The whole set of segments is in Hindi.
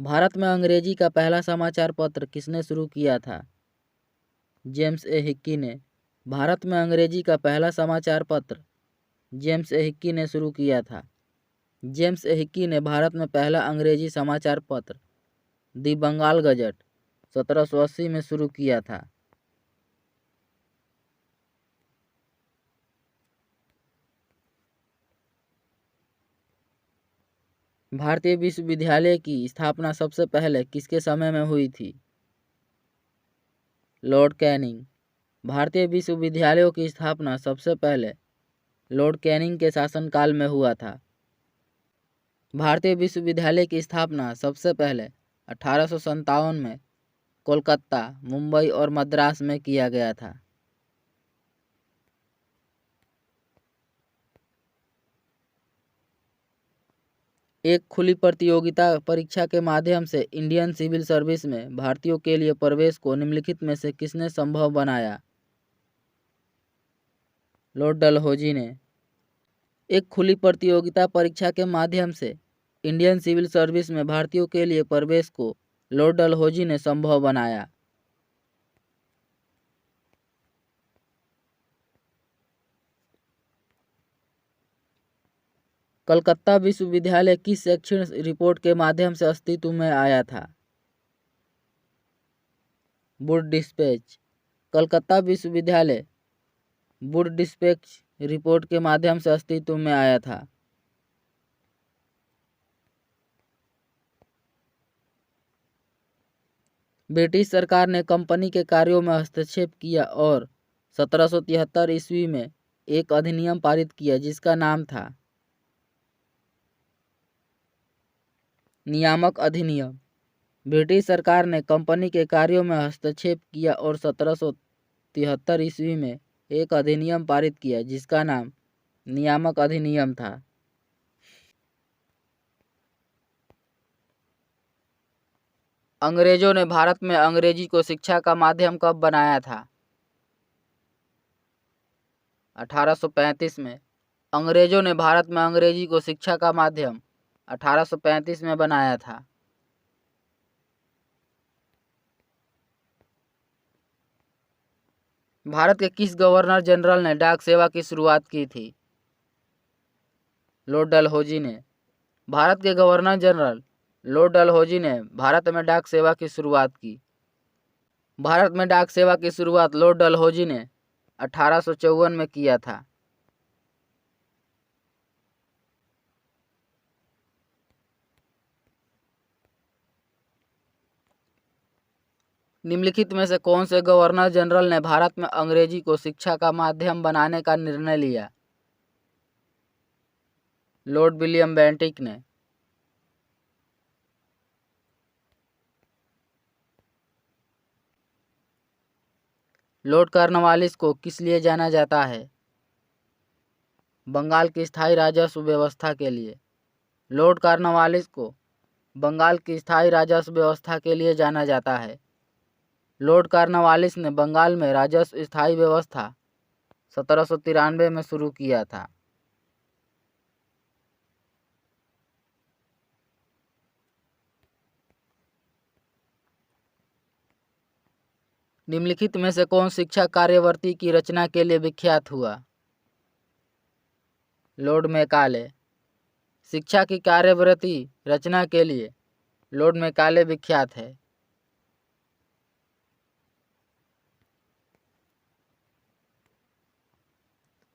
भारत में अंग्रेजी का पहला समाचार पत्र किसने शुरू किया था? जेम्स ए हिक्की ने। भारत में अंग्रेजी का पहला समाचार पत्र जेम्स ए हिक्की ने शुरू किया था। जेम्स ए हिक्की ने भारत में पहला अंग्रेजी समाचार पत्र दी बंगाल गजट 1780 में शुरू किया था। भारतीय विश्वविद्यालय की स्थापना सबसे पहले किसके समय में हुई थी? Lord Canning. भारतीय विश्वविद्यालयों की स्थापना सबसे पहले लॉर्ड कैनिंग के शासनकाल में हुआ था। भारतीय विश्वविद्यालय की स्थापना सबसे पहले 1857 में कोलकाता, मुंबई और मद्रास में किया गया था। एक खुली प्रतियोगिता परीक्षा के माध्यम से इंडियन सिविल सर्विस में भारतीयों के लिए प्रवेश को निम्नलिखित में से किसने संभव बनाया? लॉर्ड डलहौजी ने। एक खुली प्रतियोगिता परीक्षा के माध्यम से इंडियन सिविल सर्विस में भारतीयों के लिए प्रवेश को लॉर्ड डलहौजी ने संभव बनाया। कलकत्ता विश्वविद्यालय किस शैक्षणिक रिपोर्ट के माध्यम से अस्तित्व में आया था? Wood dispatch. कलकत्ता विश्वविद्यालय वुड डिस्पैच रिपोर्ट के माध्यम से अस्तित्व में आया था। ब्रिटिश सरकार ने कंपनी के कार्यों में हस्तक्षेप किया और 1773 ईस्वी में एक अधिनियम पारित किया जिसका नाम था नियामक अधिनियम। ब्रिटिश सरकार ने कंपनी के कार्यों में हस्तक्षेप किया और 1773 ईस्वी में एक अधिनियम पारित किया जिसका नाम नियामक अधिनियम था। अंग्रेजों ने भारत में अंग्रेजी को शिक्षा का माध्यम कब बनाया था? 1835 में। अंग्रेजों ने भारत में अंग्रेजी को शिक्षा का माध्यम 1835 में बनाया था। भारत के किस गवर्नर जनरल ने डाक सेवा की शुरुआत की थी? लॉर्ड डलहौजी ने। भारत के गवर्नर जनरल लॉर्ड डलहौजी ने भारत में डाक सेवा की शुरुआत की। भारत में डाक सेवा की शुरुआत लॉर्ड डलहौजी ने 1854 में किया था। निम्नलिखित में से कौन से गवर्नर जनरल ने भारत में अंग्रेजी को शिक्षा का माध्यम बनाने का निर्णय लिया? लॉर्ड विलियम बेंटिक ने। लॉर्ड कॉर्नवालिस को किस लिए जाना जाता है? बंगाल की स्थायी राजस्व व्यवस्था के लिए। लॉर्ड कॉर्नवालिस को बंगाल की स्थायी राजस्व व्यवस्था के लिए जाना जाता है। लॉर्ड कॉर्नवालिस ने बंगाल में राजस्व स्थायी व्यवस्था 1793 में शुरू किया था। निम्नलिखित में से कौन शिक्षा कार्यवर्ती की रचना के लिए विख्यात हुआ? Lord Macaulay. शिक्षा की कार्यवर्ती रचना के लिए लॉर्ड मैकाले विख्यात है।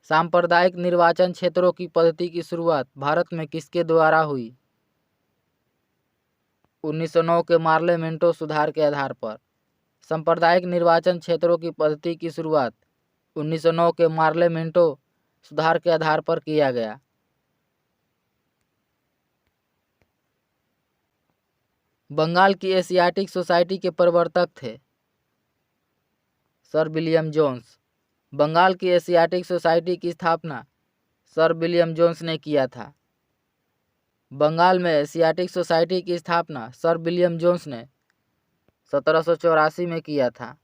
सांप्रदायिक निर्वाचन क्षेत्रों की पद्धति की शुरुआत भारत में किसके द्वारा हुई? 1909 के मार्ले मिंटो सुधार के आधार पर। सांप्रदायिक निर्वाचन क्षेत्रों की पद्धति की शुरुआत 1909 के मार्ले मिंटो सुधार के आधार पर किया गया। बंगाल की एशियाटिक सोसाइटी के प्रवर्तक थे सर विलियम जोन्स। बंगाल की एशियाटिक सोसाइटी की स्थापना सर विलियम जोन्स ने किया था। बंगाल में एशियाटिक सोसाइटी की स्थापना सर विलियम जोन्स ने 1784 में किया था।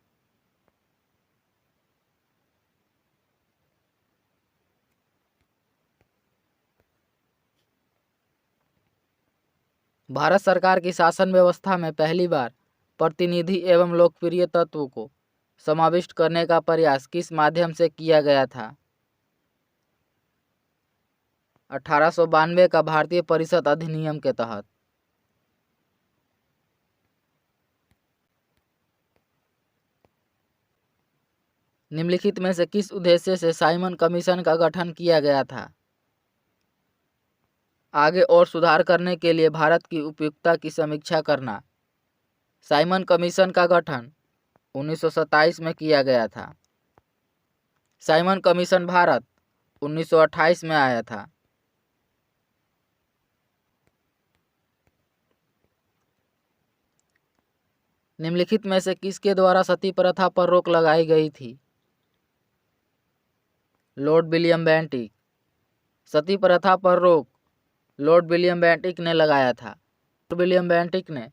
भारत सरकार की शासन व्यवस्था में पहली बार प्रतिनिधि एवं लोकप्रिय तत्वों को समाविष्ट करने का प्रयास किस माध्यम से किया गया था? 1892 का भारतीय परिषद अधिनियम के तहत। निम्नलिखित में से किस उद्देश्य से साइमन कमीशन का गठन किया गया था? आगे और सुधार करने के लिए भारत की उपयुक्तता की समीक्षा करना। साइमन कमीशन का गठन 1927 में किया गया था। साइमन कमीशन भारत 1928 में आया था। निम्नलिखित में से किसके द्वारा सती प्रथा पर रोक लगाई गई थी? Lord William Bentinck. सती प्रथा पर रोक लॉर्ड विलियम बेंटिक ने लगाया था। लॉर्ड विलियम बेंटिक ने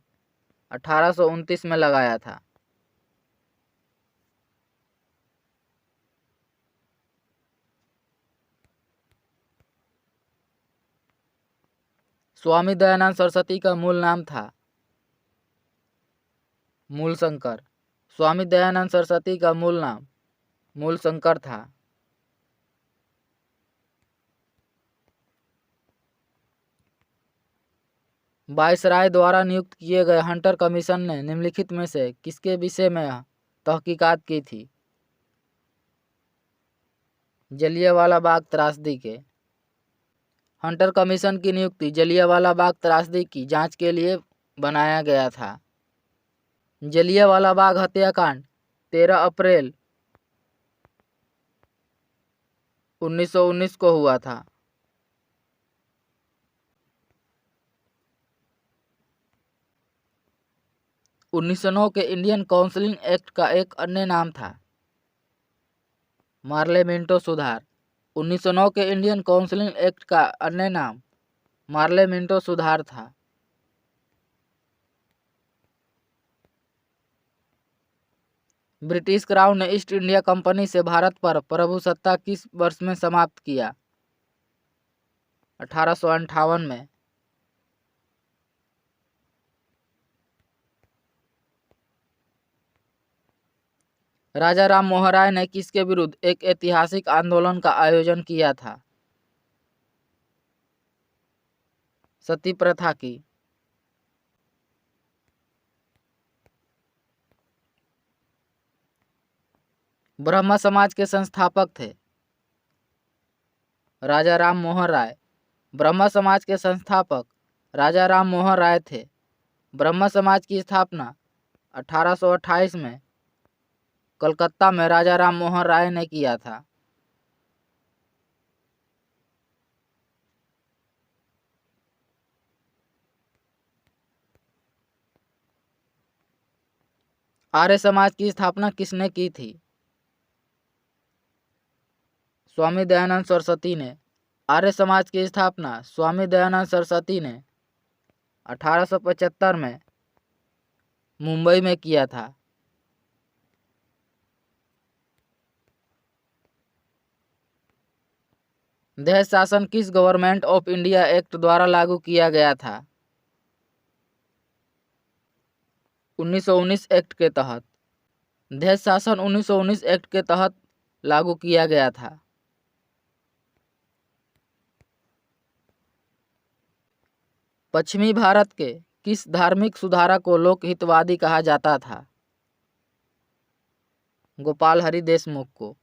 1829 में लगाया था। स्वामी दयानंद सरस्वती का मूल नाम था मूलशंकर। स्वामी दयानंद सरस्वती का मूल नाम मूलशंकर था। वायसराय द्वारा नियुक्त किए गए हंटर कमीशन ने निम्नलिखित में से किसके विषय में तहकीकात की थी? जलियांवाला बाग त्रासदी के। हंटर कमीशन की नियुक्ति जलियांवाला बाग त्रासदी की जांच के लिए बनाया गया था। जलियांवाला बाग हत्याकांड 13 अप्रैल 1919 को हुआ था। उन्नीस सौ 9 के इंडियन काउंसिलिंग एक्ट का एक अन्य नाम था मार्लेमेंटो सुधार। 1909 के इंडियन काउंसिलिंग एक्ट का अन्य नाम मार्लेमेंटो सुधार था। ब्रिटिश क्राउन ने ईस्ट इंडिया कंपनी से भारत पर प्रभुसत्ता किस वर्ष में समाप्त किया? 1858 में। राजा राम मोहन राय ने किसके विरुद्ध एक ऐतिहासिक आंदोलन का आयोजन किया था? सती प्रथा की। ब्रह्म समाज के संस्थापक थे राजा राम मोहन राय। ब्रह्म समाज के संस्थापक राजा राम मोहन राय थे। ब्रह्म समाज की स्थापना 1828 में कलकत्ता में राजा राम मोहन राय ने किया था। आर्य समाज की स्थापना किसने की थी? स्वामी दयानंद सरस्वती ने। आर्य समाज की स्थापना स्वामी दयानंद सरस्वती ने 1875 में मुंबई में किया था। देश शासन किस गवर्नमेंट ऑफ इंडिया एक्ट द्वारा लागू किया गया था? 1919 एक्ट के तहत। देश शासन 1919 एक्ट के तहत लागू किया गया था। पश्चिमी भारत के किस धार्मिक सुधारक को लोकहितवादी कहा जाता था? गोपाल हरि देशमुख को।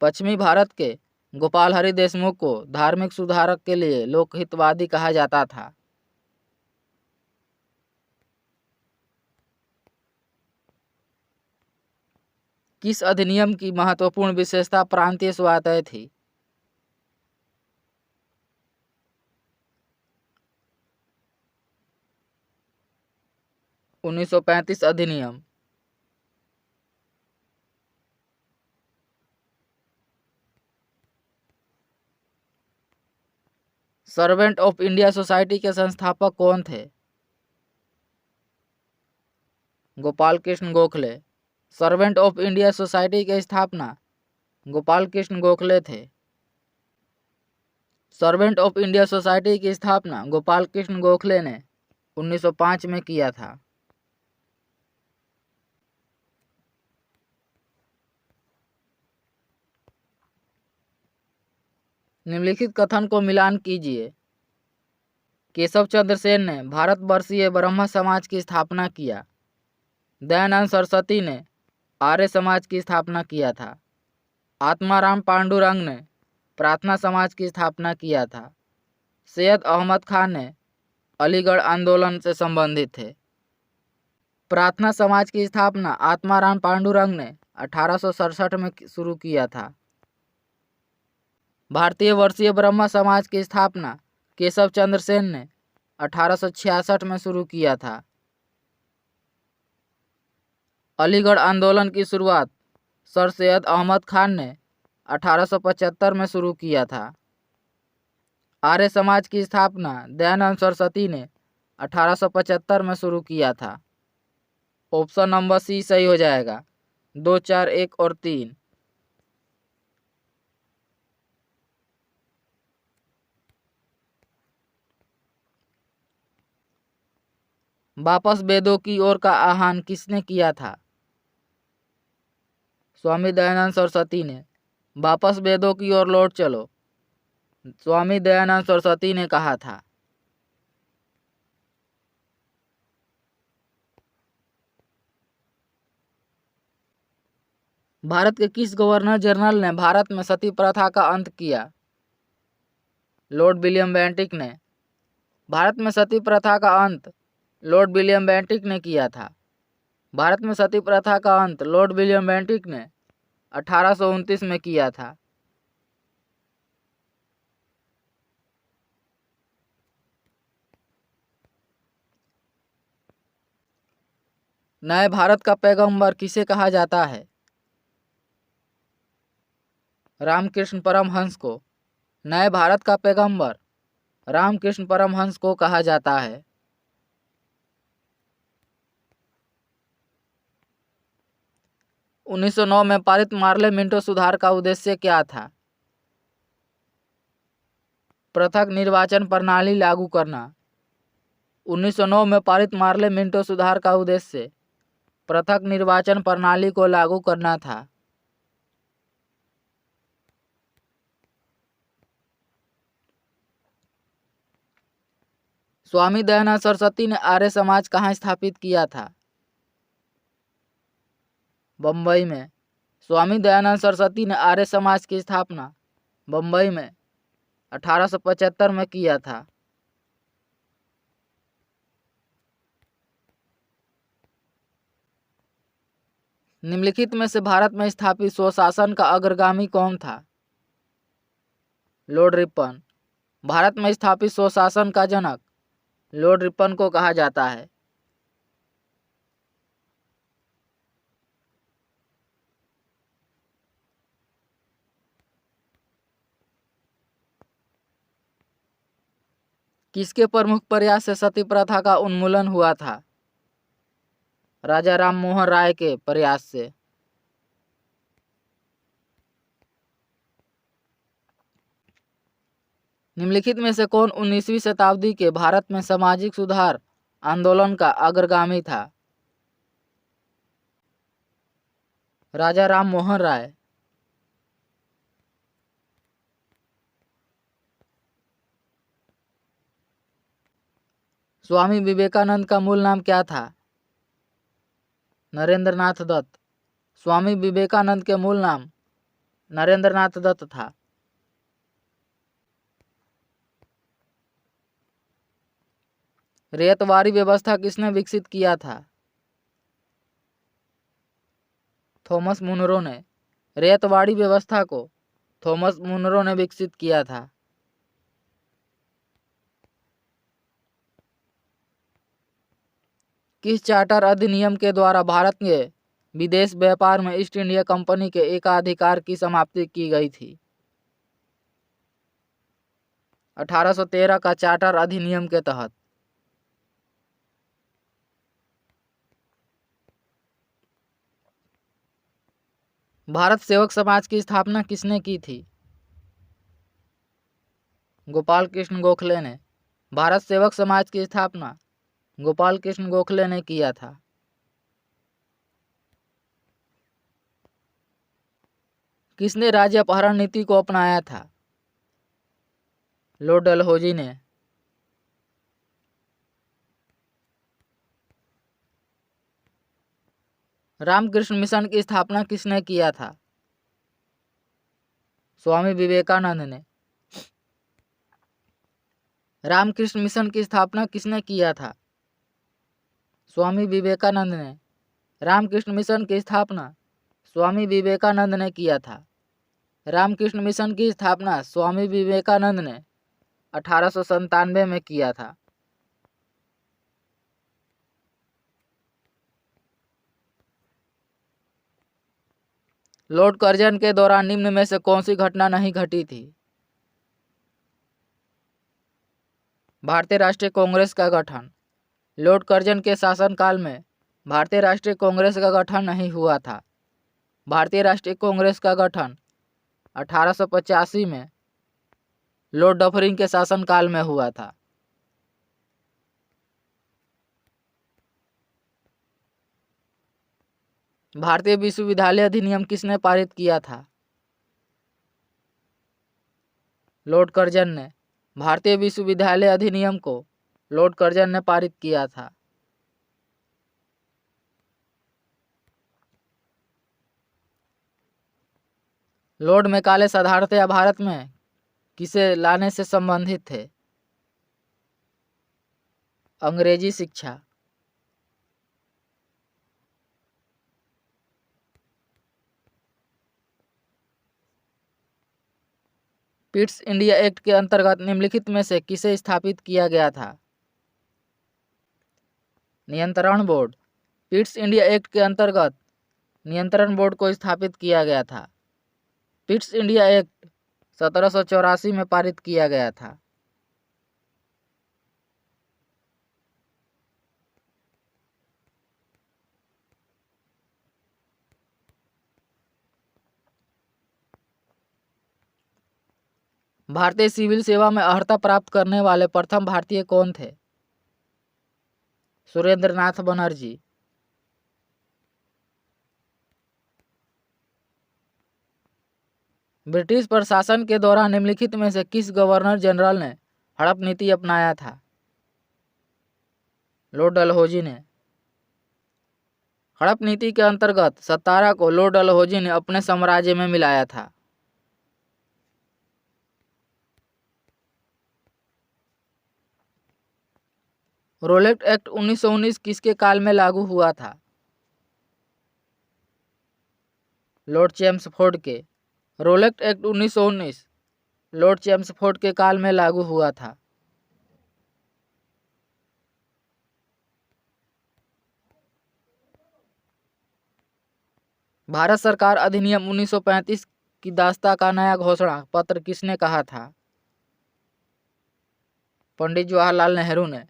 पश्चिमी भारत के गोपाल हरि देशमुख को धार्मिक सुधारक के लिए लोकहितवादी कहा जाता था। किस अधिनियम की महत्वपूर्ण विशेषता प्रांतीय स्वायत्तता थी? उन्नीस सौ 35 अधिनियम। सर्वेंट ऑफ इंडिया सोसाइटी के संस्थापक कौन थे? Gopal Krishna Gokhale. Servant of India society की स्थापना गोपाल कृष्ण गोखले थे। सर्वेंट ऑफ इंडिया सोसाइटी की स्थापना गोपाल कृष्ण गोखले ने 1905 में किया था। निम्नलिखित कथन को मिलान कीजिए। केशव चंद्र सेन ने भारतवर्षीय ब्रह्म समाज की स्थापना किया। दयानंद सरस्वती ने आर्य समाज की स्थापना किया था। आत्माराम पांडुरंग ने प्रार्थना समाज की स्थापना किया था। सैयद अहमद खान ने अलीगढ़ आंदोलन से संबंधित थे। प्रार्थना समाज की स्थापना आत्माराम पांडुरंग ने 1867 में शुरू किया था। भारतीय वर्षीय ब्रह्म समाज की स्थापना केशव चंद्र सेन ने 1866 में शुरू किया था। अलीगढ़ आंदोलन की शुरुआत सर सैयद अहमद खान ने 1875 में शुरू किया था। आर्य समाज की स्थापना दयानंद सरस्वती ने 1875 में शुरू किया था। ऑप्शन नंबर सी सही हो जाएगा। 2, 4, 1 और 3। वापस वेदों की ओर का आह्वान किसने किया था? स्वामी दयानंद सरस्वती ने। वापस वेदों की ओर लौट चलो, स्वामी दयानंद सरस्वती ने कहा था। भारत के किस गवर्नर जनरल ने भारत में सती प्रथा का अंत किया? लॉर्ड विलियम बेंटिक ने। भारत में सती प्रथा का अंत लॉर्ड विलियम बेंटिक ने किया था। भारत में सती प्रथा का अंत लॉर्ड विलियम बेंटिक ने 1829 में किया था। नए भारत का पैगंबर किसे कहा जाता है? रामकृष्ण परमहंस को। नए भारत का पैगंबर रामकृष्ण परमहंस को कहा जाता है। – 1909 में पारित मार्ले मिंटो सुधार का उद्देश्य क्या था? पृथक निर्वाचन प्रणाली लागू करना। 1909 में पारित मार्ले मिंटो सुधार का उद्देश्य पृथक निर्वाचन प्रणाली को लागू करना था। स्वामी दयानंद सरस्वती ने आर्य समाज कहाँ स्थापित किया था? बम्बई में। स्वामी दयानंद सरस्वती ने आर्य समाज की स्थापना बम्बई में 1875 में किया था। निम्नलिखित में से भारत में स्थापित स्वशासन का अग्रगामी कौन था? Lord Ripon. भारत में स्थापित स्वशासन का जनक लॉर्ड रिपन को कहा जाता है। किसके प्रमुख प्रयास से सती प्रथा का उन्मूलन हुआ था? राजा राम मोहन राय के प्रयास से। निम्नलिखित में से कौन 19वीं शताब्दी के भारत में सामाजिक सुधार आंदोलन का अग्रगामी था? राजा राम मोहन राय। स्वामी विवेकानंद का मूल नाम क्या था? नरेंद्र नाथ दत्त। स्वामी विवेकानंद के मूल नाम नरेंद्र नाथ दत्त था। रैयतवाड़ी व्यवस्था किसने विकसित किया था? थॉमस मुनरो ने। रैयतवाड़ी व्यवस्था को थॉमस मुनरो ने विकसित किया था। किस चार्टर अधिनियम के द्वारा भारत के विदेश व्यापार में ईस्ट इंडिया कंपनी के एकाधिकार की समाप्ति की गई थी? 1813 का चार्टर अधिनियम के तहत। भारत सेवक समाज की स्थापना किसने की थी? गोपाल कृष्ण गोखले ने। भारत सेवक समाज की स्थापना गोपाल कृष्ण गोखले ने किया था? किसने राज्य अपहरण नीति को अपनाया था? लॉर्ड डलहौजी ने। रामकृष्ण मिशन की स्थापना किसने किया था? स्वामी विवेकानंद ने। रामकृष्ण मिशन की स्थापना किसने किया था? स्वामी विवेकानंद ने। रामकृष्ण मिशन की स्थापना स्वामी विवेकानंद ने किया था। रामकृष्ण मिशन की स्थापना स्वामी विवेकानंद ने 1897 में किया था। लॉर्ड कर्जन के दौरान निम्न में से कौन सी घटना नहीं घटी थी? भारतीय राष्ट्रीय कांग्रेस का गठन। लॉर्ड कर्जन के शासनकाल में भारतीय राष्ट्रीय कांग्रेस का गठन नहीं हुआ था। भारतीय राष्ट्रीय कांग्रेस का गठन 1885 में लॉर्ड डफरिन के शासनकाल में हुआ था। भारतीय विश्वविद्यालय अधिनियम किसने पारित किया था? लॉर्ड कर्जन ने। भारतीय विश्वविद्यालय अधिनियम को लॉर्ड कर्जन ने पारित किया था। लॉर्ड मैकाले साधारणतया भारत में किसे लाने से संबंधित थे? अंग्रेजी शिक्षा। पिट्स इंडिया एक्ट के अंतर्गत निम्नलिखित में से किसे स्थापित किया गया था? नियंत्रण बोर्ड। पिट्स इंडिया एक्ट के अंतर्गत नियंत्रण बोर्ड को स्थापित किया गया था। पिट्स इंडिया एक्ट 1784 में पारित किया गया था। भारतीय सिविल सेवा में अर्हता प्राप्त करने वाले प्रथम भारतीय कौन थे? सुरेंद्र नाथ बनर्जी। ब्रिटिश प्रशासन के दौरान निम्नलिखित में से किस गवर्नर जनरल ने हड़प नीति अपनाया था? लॉर्ड डलहौजी ने। हड़प नीति के अंतर्गत सतारा को लॉर्ड डलहौजी ने अपने साम्राज्य में मिलाया था। रोलेट एक्ट 1919 किसके काल में लागू हुआ था? लॉर्ड चेम्सफोर्ड के। रोलेट एक्ट 1919 लॉर्ड चेम्सफोर्ड के काल में लागू हुआ था। भारत सरकार अधिनियम 1935 की दास्ता का नया घोषणा पत्र किसने कहा था? पंडित जवाहरलाल नेहरू ने।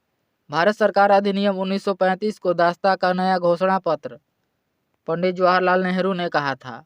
भारत सरकार अधिनियम 1935 को दास्ता का नया घोषणा पत्र पंडित जवाहरलाल नेहरू ने कहा था।